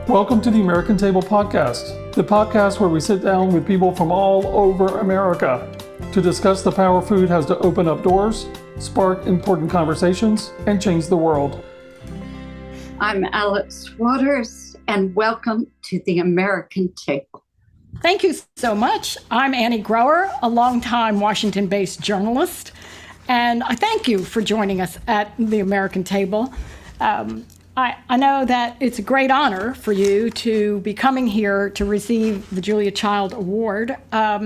Welcome to the American Table Podcast, the podcast where we sit down with people from all over America to discuss the power food has to open up doors, spark important conversations, and change the world. I'm Alice Waters, and welcome to the American Table. Thank you so much. I'm Annie Groer, a longtime Washington-based journalist, and I thank you for joining us at the American Table. I know that it's a great honor for you to be coming here to receive the Julia Child Award.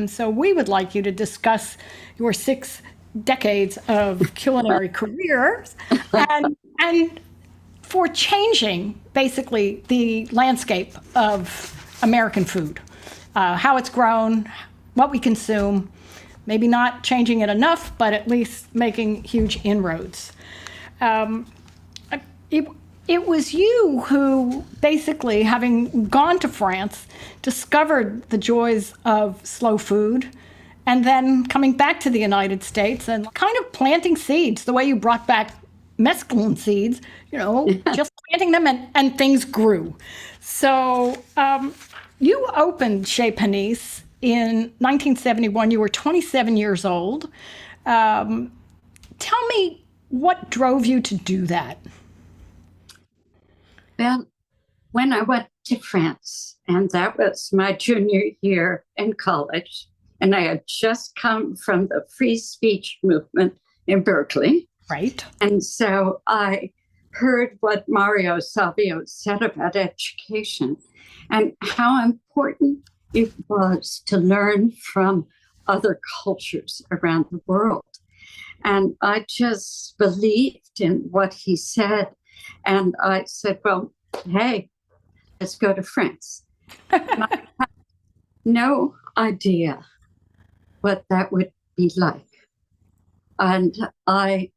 So we would like you to discuss your 6 decades of culinary careers and for changing basically the landscape of American food, how it's grown, what we consume, maybe not changing it enough, but at least making huge inroads. It was you who basically, having gone to France, discovered the joys of slow food, and then coming back to the United States and kind of planting seeds, the way you brought back mesclun seeds, just planting them and things grew. So you opened Chez Panisse in 1971. You were 27 years old. Tell me what drove you to do that? Well, when I went to France, and that was my junior year in college, and I had just come from the free speech movement in Berkeley. Right. And so I heard what Mario Savio said about education and how important it was to learn from other cultures around the world. And I just believed in what he said. And I said, well, hey, let's go to France. I had no idea what that would be like. And I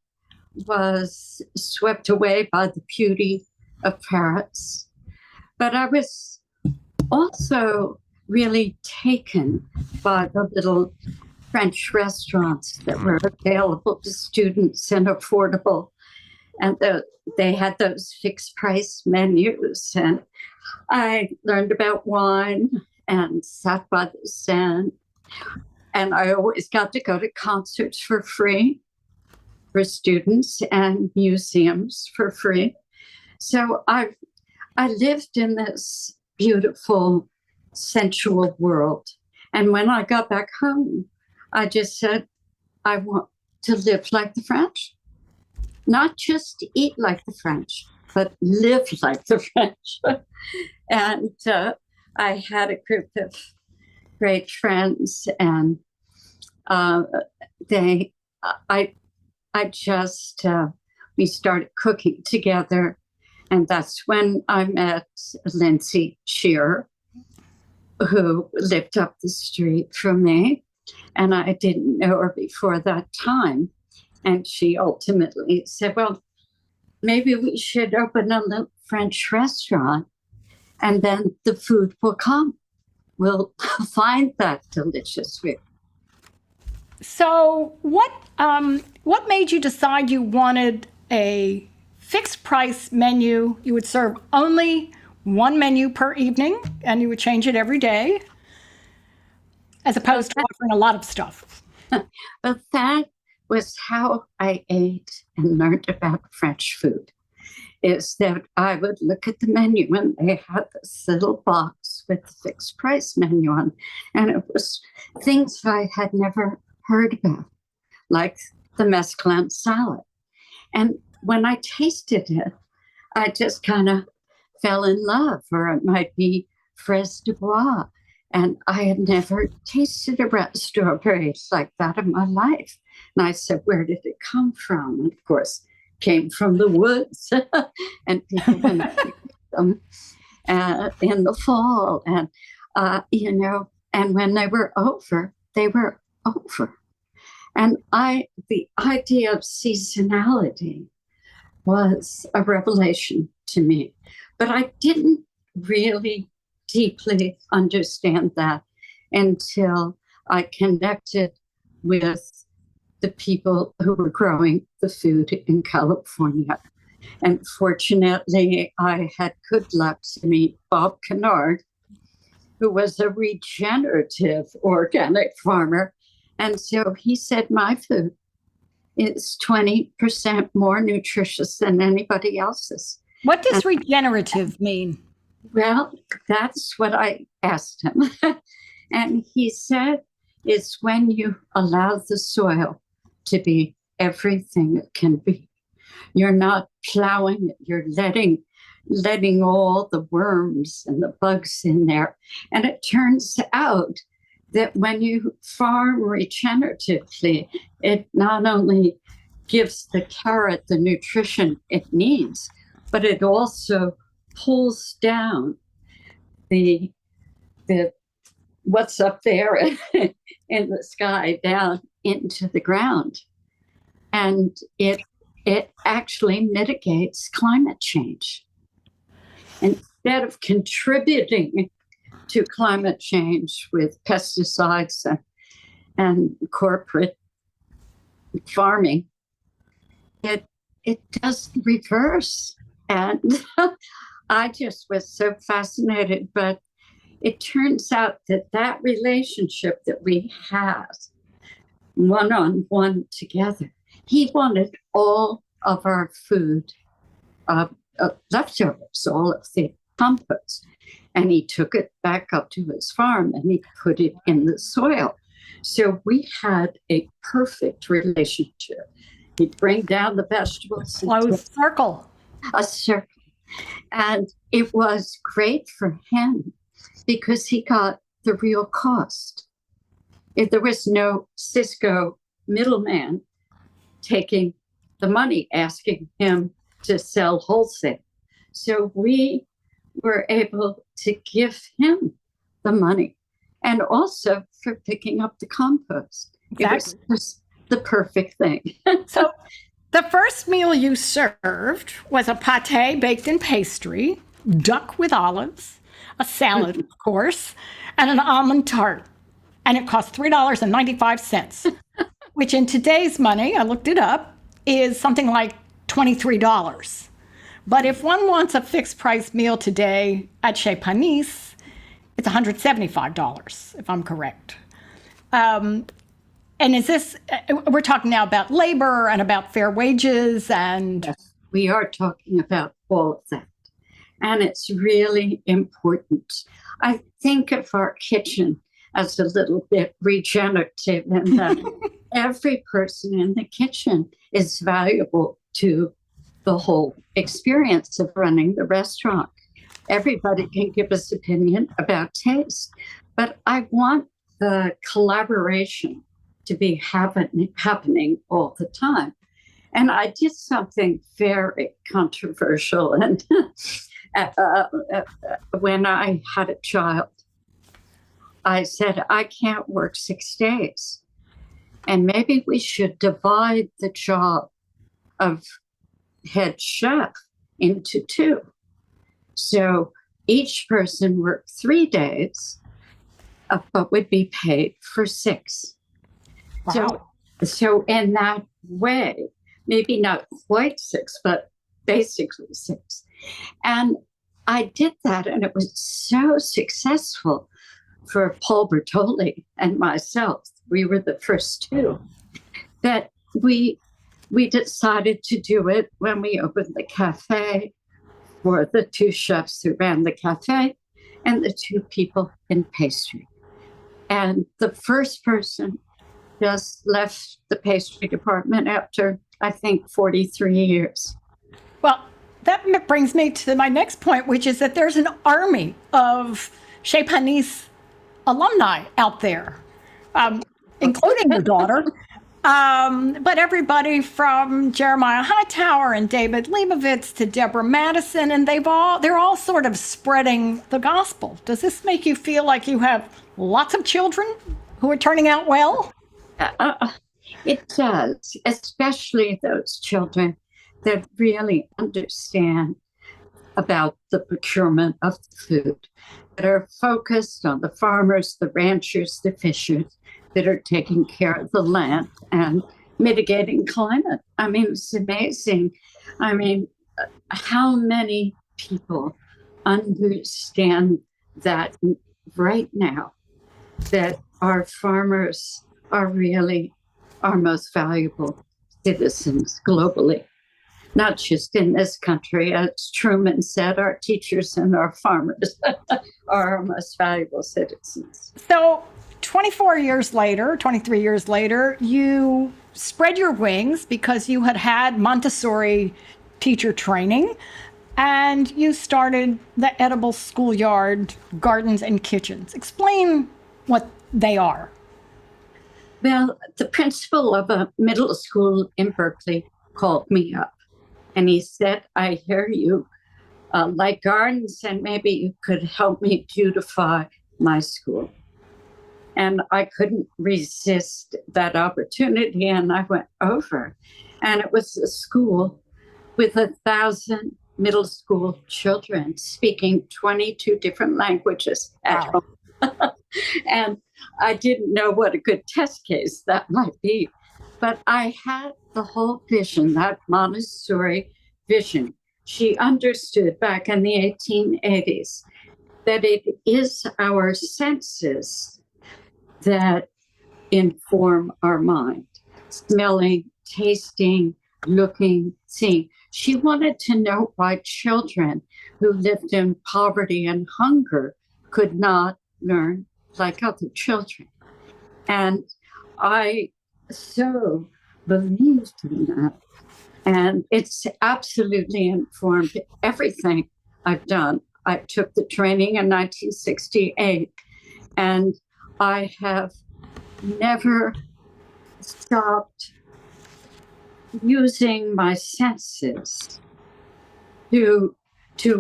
was swept away by the beauty of Paris. But I was also really taken by the little French restaurants that were available to students and affordable. And they had those fixed price menus. And I learned about wine and sat by the Seine. And I always got to go to concerts for free for students and museums for free. So I lived in this beautiful, sensual world. And when I got back home, I just said, I want to live like the French. Not just eat like the French, but live like the French. And I had a group of great friends, and we started cooking together. And that's when I met Lindsay Shearer, who lived up the street from me. And I didn't know her before that time. And she ultimately said, well, maybe we should open a little French restaurant, and then the food will come. We'll find that delicious food. So what made you decide you wanted a fixed price menu? You would serve only one menu per evening, and you would change it every day, as opposed to offering a lot of stuff. But that was how I ate and learned about French food, is that I would look at the menu and they had this little box with the fixed price menu on. And it was things I had never heard about, like the mesclun salad. And when I tasted it, I just kind of fell in love, or it might be fraise de bois. And I had never tasted a strawberry like that in my life. And I said, where did it come from? And of course, came from the woods. And people went to pick them in the fall. And, and when they were over, they were over. And the idea of seasonality was a revelation to me. But I didn't really deeply understand that until I connected with the people who were growing the food in California And fortunately, I had good luck to meet Bob Kennard, who was a regenerative organic farmer. And so he said, my food is 20% more nutritious than anybody else's. What does regenerative mean? Well, that's what I asked him. And he said, it's when you allow the soil to be everything it can be. You're not plowing it, you're letting all the worms and the bugs in there. And it turns out that when you farm regeneratively, it not only gives the carrot the nutrition it needs, but it also pulls down the what's up there in the sky down into the ground. And it actually mitigates climate change. Instead of contributing to climate change with pesticides and corporate farming, it does the reverse. And I just was so fascinated. But it turns out that relationship that we had one-on-one together, he wanted all of our food leftovers, all of the compost. And he took it back up to his farm and he put it in the soil. So we had a perfect relationship. He'd bring down the vegetables. Closed circle. A circle. And it was great for him because he got the real cost. If there was no Cisco middleman taking the money, asking him to sell wholesale. So we were able to give him the money and also for picking up the compost. Exactly. It was just the perfect thing. So the first meal you served was a pate baked in pastry, duck with olives, a salad, of course, and an almond tart. And it cost $3.95, which in today's money, I looked it up, is something like $23. But if one wants a fixed price meal today at Chez Panisse, it's $175, if I'm correct. And is this, we're talking now about labor and about fair wages and... Yes, we are talking about all of that. And it's really important. I think of our kitchen as a little bit regenerative and that every person in the kitchen is valuable to the whole experience of running the restaurant. Everybody can give us opinion about taste, but I want the collaboration to be happening all the time. And I did something very controversial and when I had a child. I said, I can't work 6 days. And maybe we should divide the job of head chef into 2. So each person worked 3 days, but would be paid for 6. Wow. So in that way, maybe not quite 6, but basically 6. And I did that, and it was so successful for Paul Bertoli and myself. We were the first 2 that we decided to do it when we opened the cafe for the 2 chefs who ran the cafe and the 2 people in pastry. And the first person just left the pastry department after, I think, 43 years. Well, that brings me to my next point, which is that there's an army of Chez Panisse alumni out there, including your daughter. But everybody from Jeremiah Hightower and David Leibovitz to Deborah Madison, and they're all sort of spreading the gospel. Does this make you feel like you have lots of children who are turning out well? It does, especially those children that really understand about the procurement of the food, that are focused on the farmers, the ranchers, the fishers, that are taking care of the land and mitigating climate. I mean, it's amazing. I mean, how many people understand that right now, that our farmers are really our most valuable citizens globally, not just in this country. As Truman said, our teachers and our farmers are our most valuable citizens. So 24 years later, 23 years later, you spread your wings because you had had Montessori teacher training and you started the Edible Schoolyard Gardens and Kitchens. Explain what they are. Well, the principal of a middle school in Berkeley called me up and he said, I hear you like gardens and maybe you could help me beautify my school. And I couldn't resist that opportunity. And I went over. And it was a school with 1,000 middle school children speaking 22 different languages at Wow. home. And I didn't know what a good test case that might be. But I had the whole vision, that Montessori vision. She understood back in the 1880s that it is our senses that inform our mind. Smelling, tasting, looking, seeing. She wanted to know why children who lived in poverty and hunger could not learn like other children. And I so believed in that. And it's absolutely informed everything I've done. I took the training in 1968, and I have never stopped using my senses to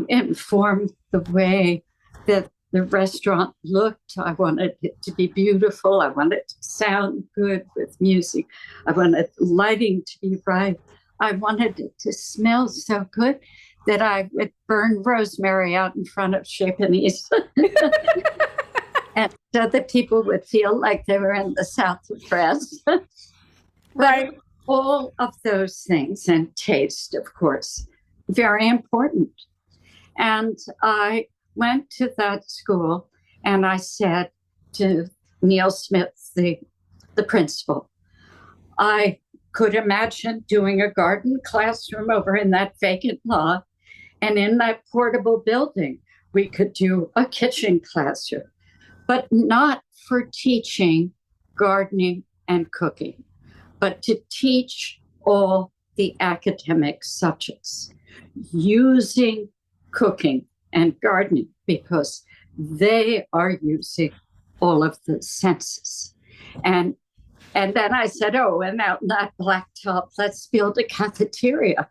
inform the way that the restaurant looked. I wanted it to be beautiful. I wanted it to sound good with music. I wanted lighting to be right. I wanted it to smell so good that I would burn rosemary out in front of Chez Panisse. And so that people would feel like they were in the south of France. Right. All of those things, and taste, of course, very important. And I went to that school and I said to Neil Smith, the principal, I could imagine doing a garden classroom over in that vacant lot. And in that portable building, we could do a kitchen classroom, but not for teaching gardening and cooking, but to teach all the academic subjects using cooking and gardening because they are using all of the senses. And then I said, oh, and out in that blacktop, let's build a cafeteria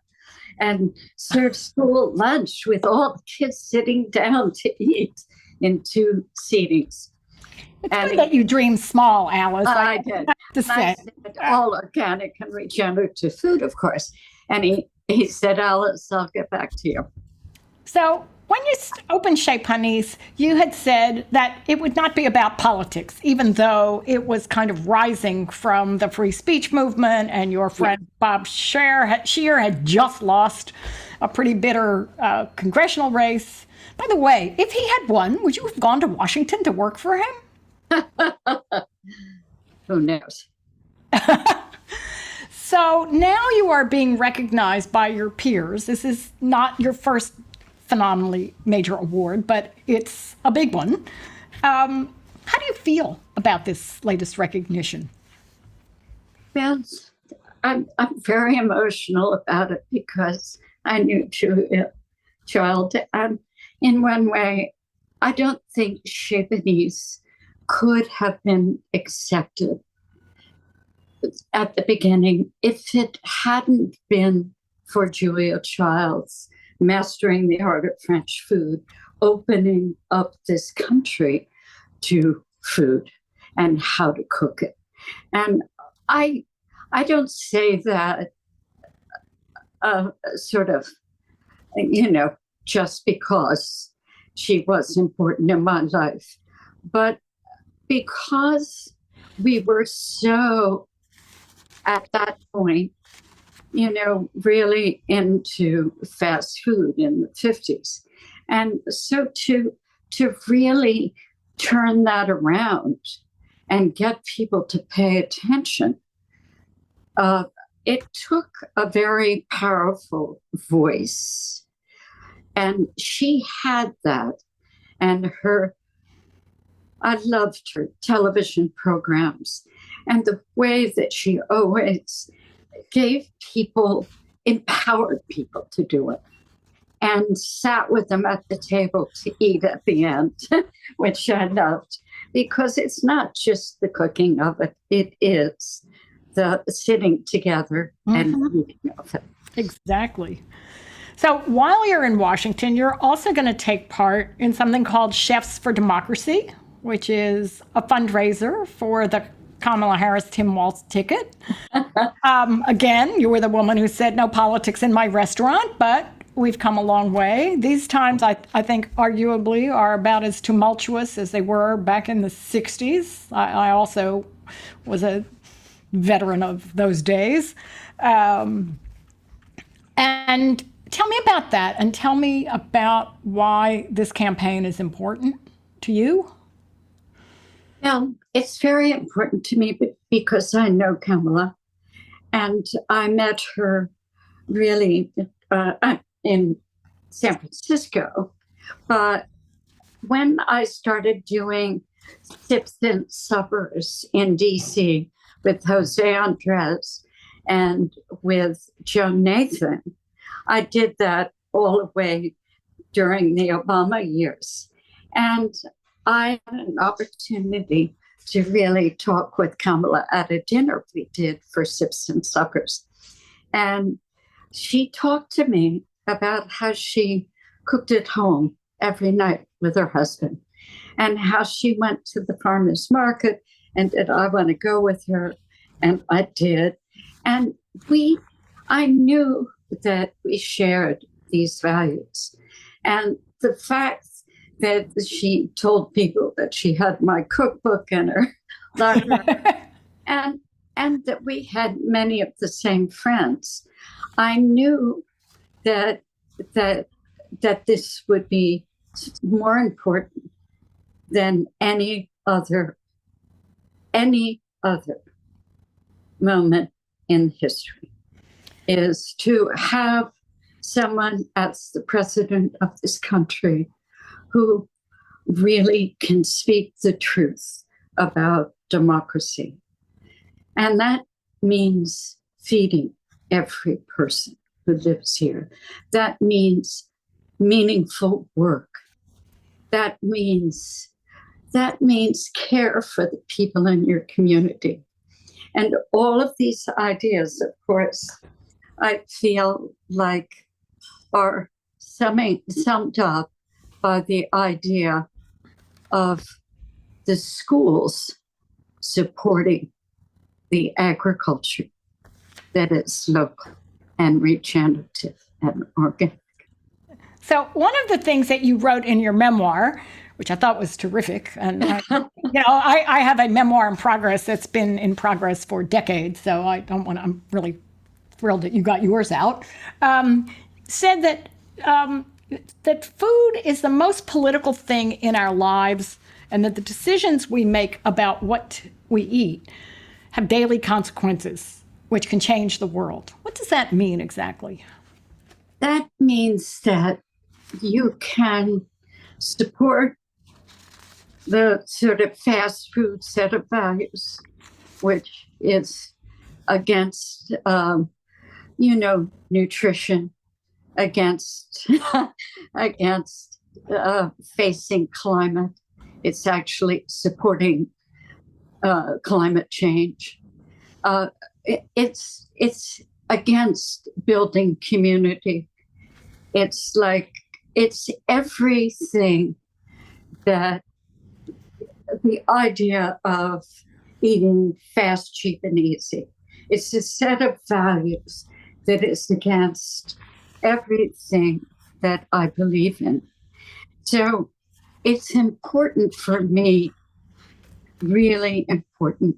and serve school lunch with all the kids sitting down to eat in two seatings. It's good that you dream small, Alice. I did. To say. I said, all organic and regenerative food, of course. And he said, Alice, I'll get back to you. So when you opened Chez Panisse, you had said that it would not be about politics, even though it was kind of rising from the free speech movement, and your friend Bob Scheer had just lost a pretty bitter congressional race. By the way, if he had won, would you have gone to Washington to work for him? Who knows? So now you are being recognized by your peers. This is not your first phenomenally major award, but it's a big one. How do you feel about this latest recognition? Well, I'm very emotional about it because I knew Julia Child. And in one way, I don't think Chez Panisse could have been accepted at the beginning if it hadn't been for Julia Child's mastering the art of French food, opening up this country to food and how to cook it. And I don't say that sort of, just because she was important in my life, but because we were so, at that point, really into fast food in the 50s. And so to really turn that around and get people to pay attention, it took a very powerful voice. And she had that. And I loved her television programs and the way that she always empowered people to do it, and sat with them at the table to eat at the end, which I loved, because it's not just the cooking of it, it is the sitting together and eating of it. Exactly. So while you're in Washington, you're also going to take part in something called Chefs for Democracy, which is a fundraiser for the Kamala Harris-Tim Walz ticket. Again, you were the woman who said no politics in my restaurant, but we've come a long way. These times, I think, arguably are about as tumultuous as they were back in the 60s. I also was a veteran of those days. And tell me about that, and tell me about why this campaign is important to you. Well, it's very important to me because I know Kamala, and I met her really in San Francisco. But when I started doing Sips and Suppers in DC with Jose Andres and with Joan Nathan, I did that all the way during the Obama years. And I had an opportunity to really talk with Kamala at a dinner we did for Sips and Suppers. And she talked to me about how she cooked at home every night with her husband, and how she went to the farmer's market and did I want to go with her? And I did. And I knew that we shared these values. And the fact that she told people that she had my cookbook in her library and that we had many of the same friends, I knew that this would be more important than any other moment in history, is to have someone as the president of this country who really can speak the truth about democracy. And that means feeding every person who lives here. That means meaningful work. That means care for the people in your community. And all of these ideas, of course, I feel like are summed up by the idea of the schools supporting the agriculture that is local and regenerative and organic. So one of the things that you wrote in your memoir, which I thought was terrific, and I have a memoir in progress that's been in progress for decades, so I'm really thrilled that you got yours out, said that that food is the most political thing in our lives, and that the decisions we make about what we eat have daily consequences, which can change the world. What does that mean exactly? That means that you can support the sort of fast food set of values, which is against, nutrition, against facing climate. It's actually supporting climate change. It's against building community. It's everything that the idea of eating fast, cheap, and easy. It's a set of values that is against everything that I believe in. So it's important for me, really important,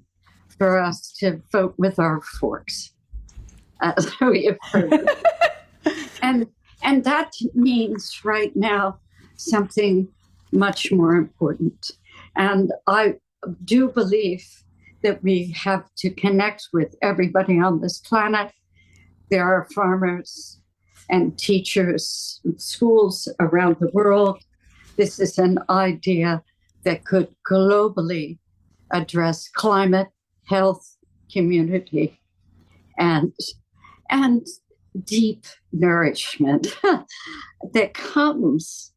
for us to vote with our forks. as we have heard. And that means right now something much more important. And I do believe that we have to connect with everybody on this planet. There are farmers and teachers and schools around the world. This is an idea that could globally address climate, health, community, and deep nourishment that comes,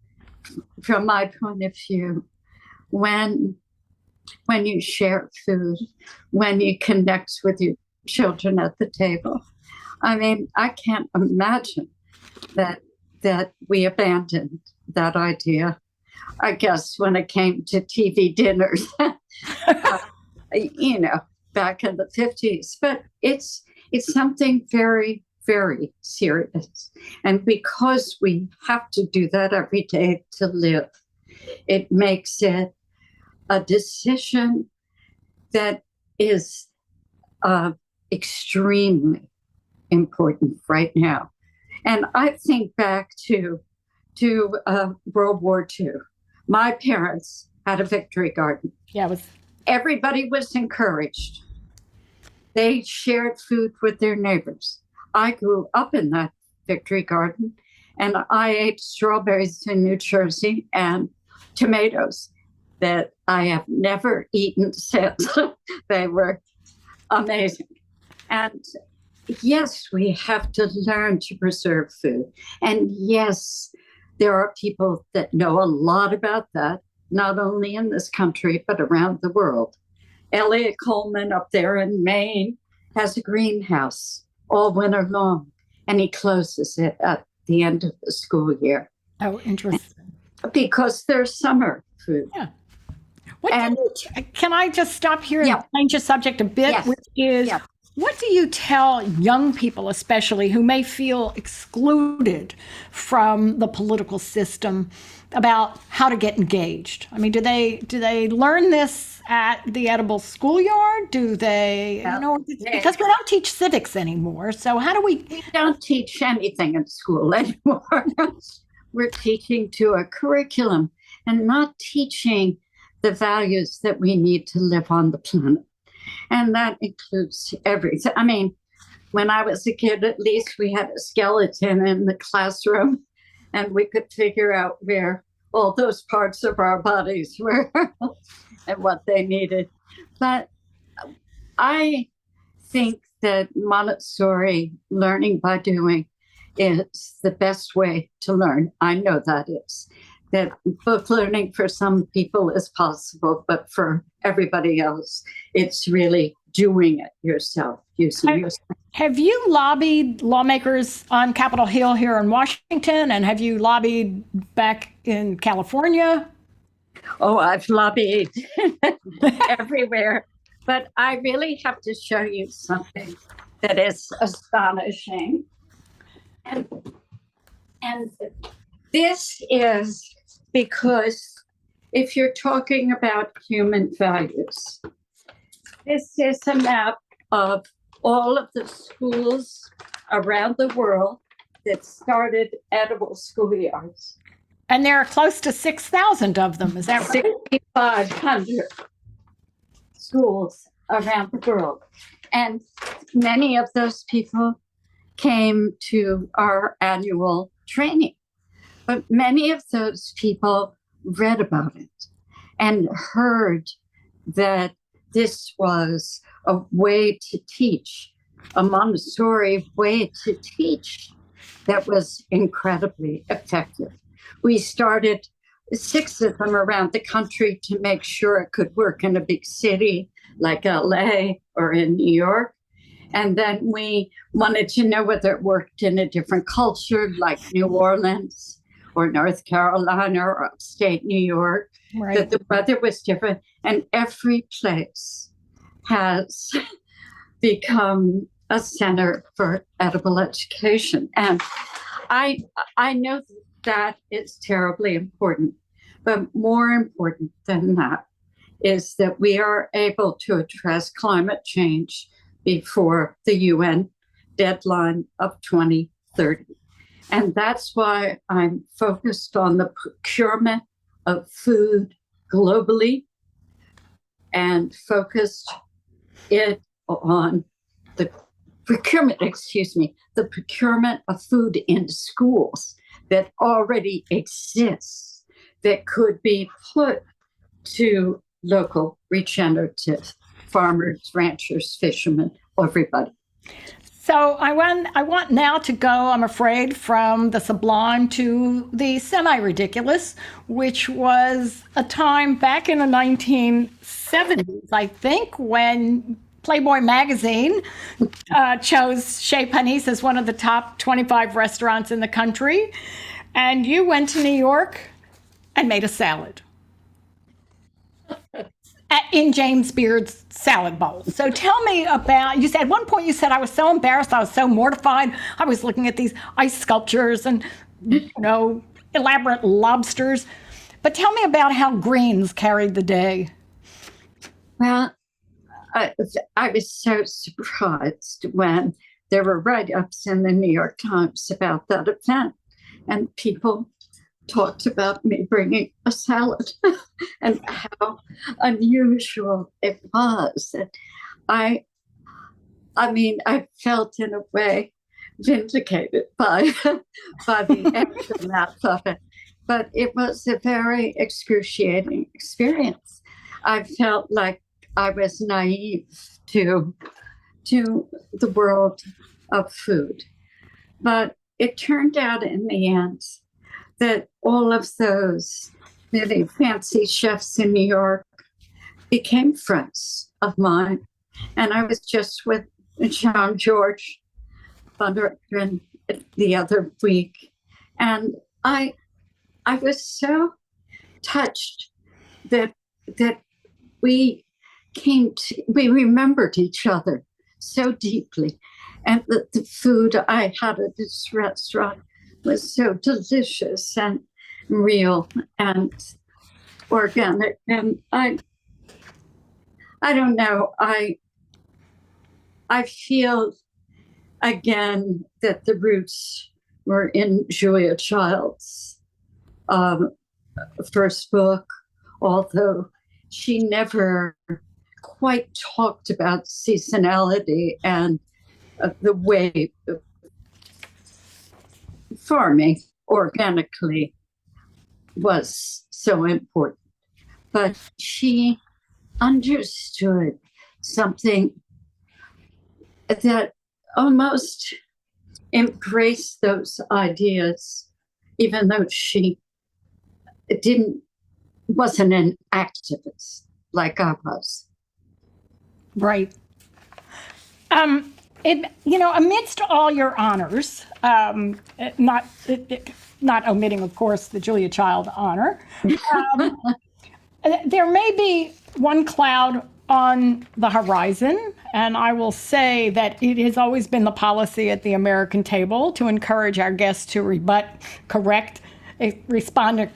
from my point of view, when you share food, when you connect with your children at the table. I mean, I can't imagine that we abandoned that idea. I guess when it came to TV dinners, back in the 50s. But it's something very, very serious. And because we have to do that every day to live, it makes it a decision that is extremely important right now. And I think back to World War II. My parents had a victory garden. Yeah, Everybody was encouraged. They shared food with their neighbors. I grew up in that victory garden, and I ate strawberries in New Jersey and tomatoes that I have never eaten since. They were amazing. And yes, we have to learn to preserve food. And yes, there are people that know a lot about that, not only in this country, but around the world. Elliot Coleman up there in Maine has a greenhouse all winter long, and he closes it at the end of the school year. Oh, interesting. Because there's summer food. Yeah. Can I just stop here and change the subject a bit, Yes. which is, what do you tell young people, especially, who may feel excluded from the political system about how to get engaged? I mean, do they learn this at the edible schoolyard? Do they, because we don't teach civics anymore. So how do we? We don't teach anything in school anymore. We're teaching to a curriculum and not teaching the values that we need to live on the planet. And that includes everything. I mean, when I was a kid, at least we had a skeleton in the classroom, and we could figure out where all those parts of our bodies were and what they needed. But I think that Montessori, learning by doing, is the best way to learn. I know that is. That book learning for some people is possible, but for everybody else, it's really doing it yourself, using yourself. Have you lobbied lawmakers on Capitol Hill here in Washington, and have you lobbied back in California? Oh, I've lobbied everywhere, but I really have to show you something that is astonishing. And this is because if you're talking about human values, this is a map of all of the schools around the world that started edible schoolyards. And there are close to 6,000 of them, is that right? 6,500 schools around the world. And many of those people came to our annual training. But many of those people read about it and heard that this was a way to teach, a Montessori way to teach that was incredibly effective. We started 6 of them around the country to make sure it could work in a big city like LA or in New York. And then we wanted to know whether it worked in a different culture like New Orleans or North Carolina or upstate New York, Right. that the weather was different. And every place has become a center for edible education. And I know that is terribly important, but more important than that is that we are able to address climate change before the UN deadline of 2030. And that's why I'm focused on the procurement of food globally and focused it on the procurement of food in schools that already exists that could be put to local regenerative farmers, ranchers, fishermen, everybody. So I want now to go, I'm afraid, from the sublime to the semi-ridiculous, which was a time back in the 1970s, I think, when Playboy magazine chose Chez Panisse as one of the top 25 restaurants in the country. And you went to New York and made a salad in James Beard's salad bowl. So tell me about, you said at one point you said, I was so embarrassed, I was so mortified. I was looking at these ice sculptures and, elaborate lobsters. But tell me about how greens carried the day. Well, I was so surprised when there were write-ups in the New York Times about that event, and people talked about me bringing a salad and how unusual it was. And I felt in a way vindicated by the aftermath of it. But it was a very excruciating experience. I felt like I was naive to the world of food. But it turned out in the end that all of those really fancy chefs in New York became friends of mine. And I was just with Jean-Georges Van the other week. And I was so touched that we remembered each other so deeply. And the food I had at this restaurant was so delicious and real and organic. And I don't know, I feel again that the roots were in Julia Child's first book, although she never quite talked about seasonality and the way farming organically was so important. But she understood something that almost embraced those ideas, even though she wasn't an activist like I was. Right. Amidst all your honors, not omitting, of course, the Julia Child honor, there may be one cloud on the horizon, and I will say that it has always been the policy at the American table to encourage our guests to rebut, correct, respond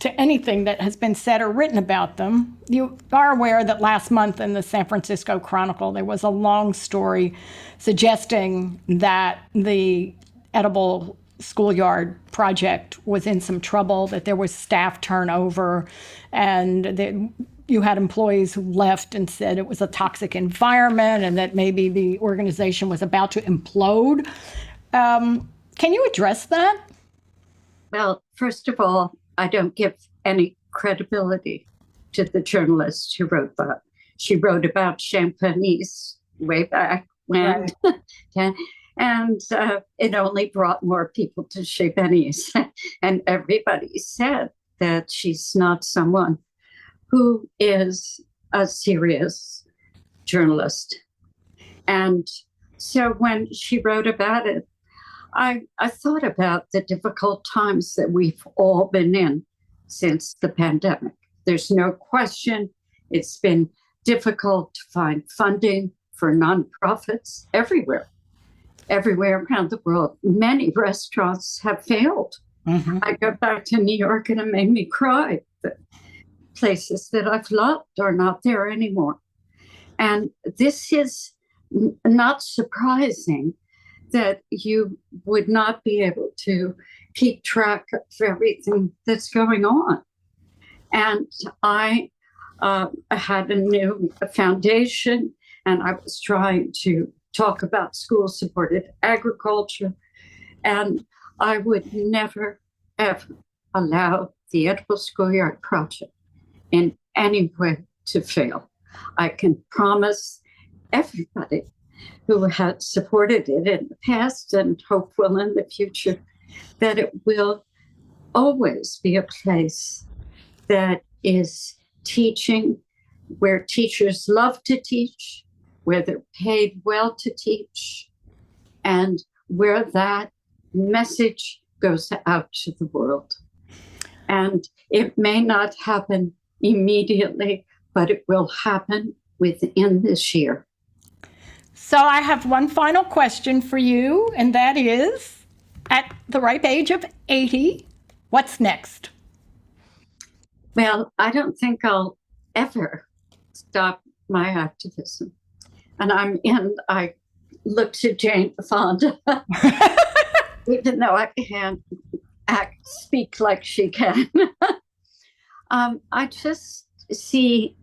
to anything that has been said or written about them. You are aware that last month in the San Francisco Chronicle, there was a long story suggesting that the edible schoolyard project was in some trouble, that there was staff turnover, and that you had employees who left and said it was a toxic environment and that maybe the organization was about to implode. Can you address that? Well, first of all, I don't give any credibility to the journalist who wrote that. She wrote about Chez Panisse way back when, right. And it only brought more people to Chez Panisse. And everybody said that she's not someone who is a serious journalist. And so when she wrote about it, I thought about the difficult times that we've all been in since the pandemic. There's no question it's been difficult to find funding for nonprofits everywhere around the world. Many restaurants have failed. Mm-hmm. I go back to New York and it made me cry. The places that I've loved are not there anymore. And this is not surprising that you would not be able to keep track of everything that's going on. And I had a new foundation, and I was trying to talk about school-supported agriculture. And I would never, ever allow the Edible Schoolyard Project in any way to fail. I can promise everybody who had supported it in the past and hope will in the future that it will always be a place that is teaching, where teachers love to teach, where they're paid well to teach, and where that message goes out to the world. And it may not happen immediately, but it will happen within this year. So I have one final question for you, and that is, at the ripe age of 80, what's next? Well, I don't think I'll ever stop my activism. And I look to Jane Fonda, even though I can't speak like she can. I just see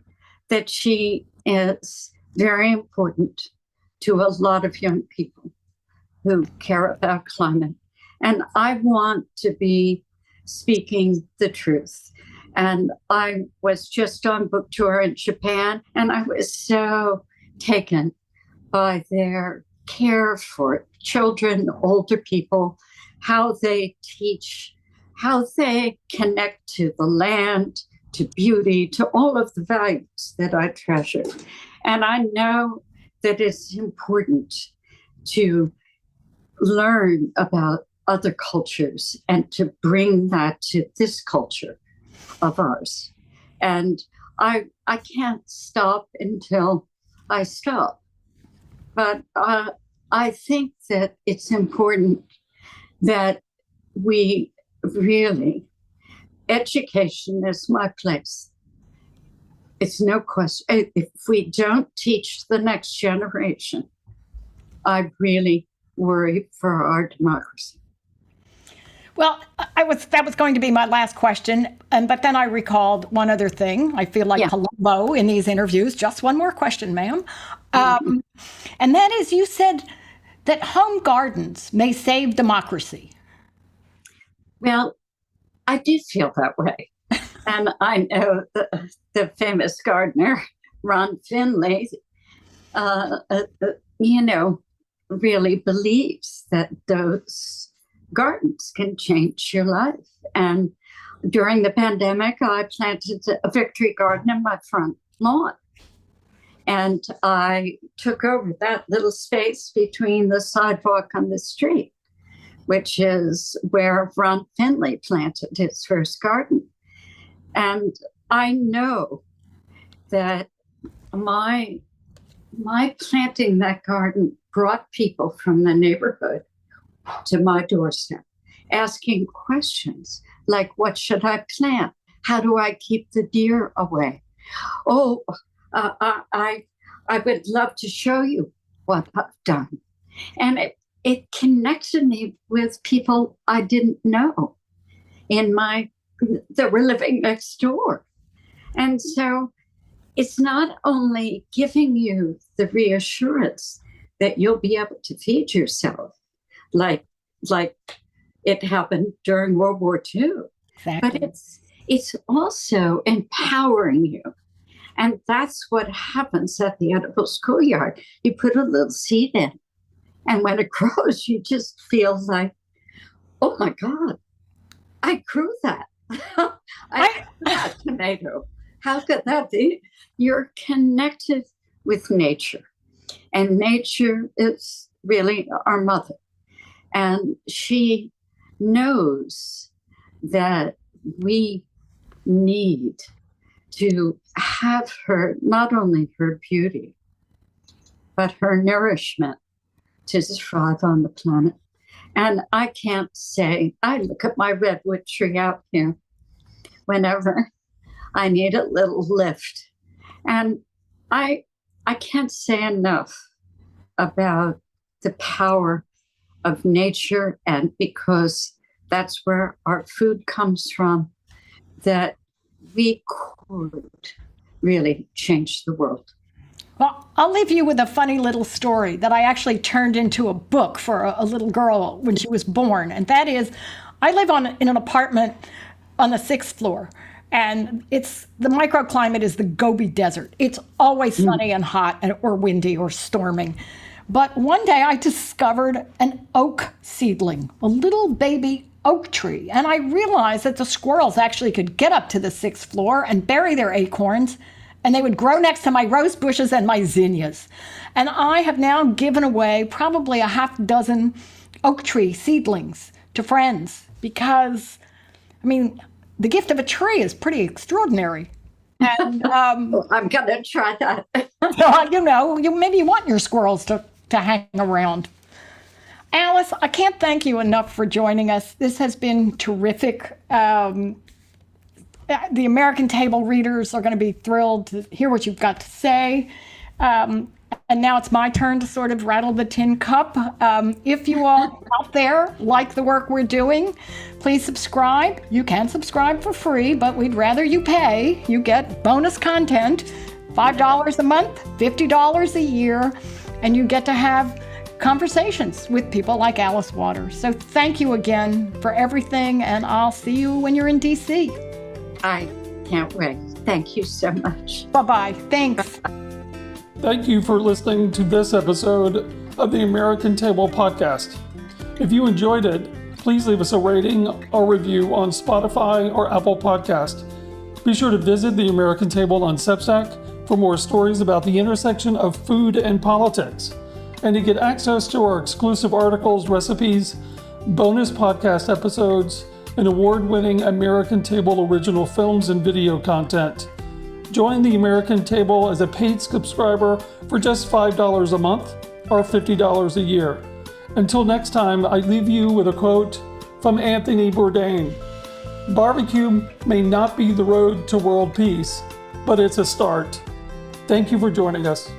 that she is very important to a lot of young people who care about climate. And I want to be speaking the truth. And I was just on book tour in Japan, and I was so taken by their care for children, older people, how they teach, how they connect to the land, to beauty, to all of the values that I treasure. And I know that it's important to learn about other cultures and to bring that to this culture of ours. And I can't stop until I stop. But I think that it's important that we really, education is my place. It's no question. If we don't teach the next generation, I really worry for our democracy. Well, that was going to be my last question, but then I recalled one other thing. I feel like Columbo in these interviews. Just one more question, ma'am. And that is, you said that home gardens may save democracy. Well, I do feel that way. And I know the famous gardener, Ron Finley, really believes that those gardens can change your life. And during the pandemic, I planted a victory garden in my front lawn. And I took over that little space between the sidewalk and the street, which is where Ron Finley planted his first garden. And I know that my planting that garden brought people from the neighborhood to my doorstep, asking questions like, what should I plant? How do I keep the deer away? Oh, I would love to show you what I've done. And it connected me with people I didn't know that were living next door. And so it's not only giving you the reassurance that you'll be able to feed yourself, like it happened during World War II, Exactly. but it's also empowering you. And that's what happens at the Edible Schoolyard. You put a little seed in, and when it grows, you just feel like, oh my God, I grew that. I grew that tomato. How could that be? You're connected with nature. And nature is really our mother. And she knows that we need to have her, not only her beauty, but her nourishment to thrive on the planet. And I can't say, I look at my redwood tree out here whenever I need a little lift. And I can't say enough about the power of nature, and because that's where our food comes from, that we could really change the world. Well, I'll leave you with a funny little story that I actually turned into a book for a little girl when she was born. And that is, I live in an apartment on the 6th floor. And the microclimate is the Gobi Desert. It's always sunny and hot or windy or storming. But one day I discovered an oak seedling, a little baby oak tree. And I realized that the squirrels actually could get up to the 6th floor and bury their acorns, and they would grow next to my rose bushes and my zinnias. And I have now given away probably a half dozen oak tree seedlings to friends because, I mean, the gift of a tree is pretty extraordinary. And I'm going to try that. Maybe you want your squirrels to hang around. Alice, I can't thank you enough for joining us. This has been terrific. The American Table readers are going to be thrilled to hear what you've got to say. And now it's my turn to sort of rattle the tin cup. If you all out there like the work we're doing, please subscribe. You can subscribe for free, but we'd rather you pay. You get bonus content, $5 a month, $50 a year, and you get to have conversations with people like Alice Waters. So thank you again for everything, and I'll see you when you're in DC. I can't wait. Thank you so much. Bye-bye. Thanks. Thank you for listening to this episode of the American Table Podcast. If you enjoyed it, please leave us a rating or review on Spotify or Apple Podcast. Be sure to visit the American Table on Substack for more stories about the intersection of food and politics, and to get access to our exclusive articles, recipes, bonus podcast episodes, and award-winning American Table original films and video content. Join the American Table as a paid subscriber for just $5 a month or $50 a year. Until next time, I leave you with a quote from Anthony Bourdain. Barbecue may not be the road to world peace, but it's a start. Thank you for joining us.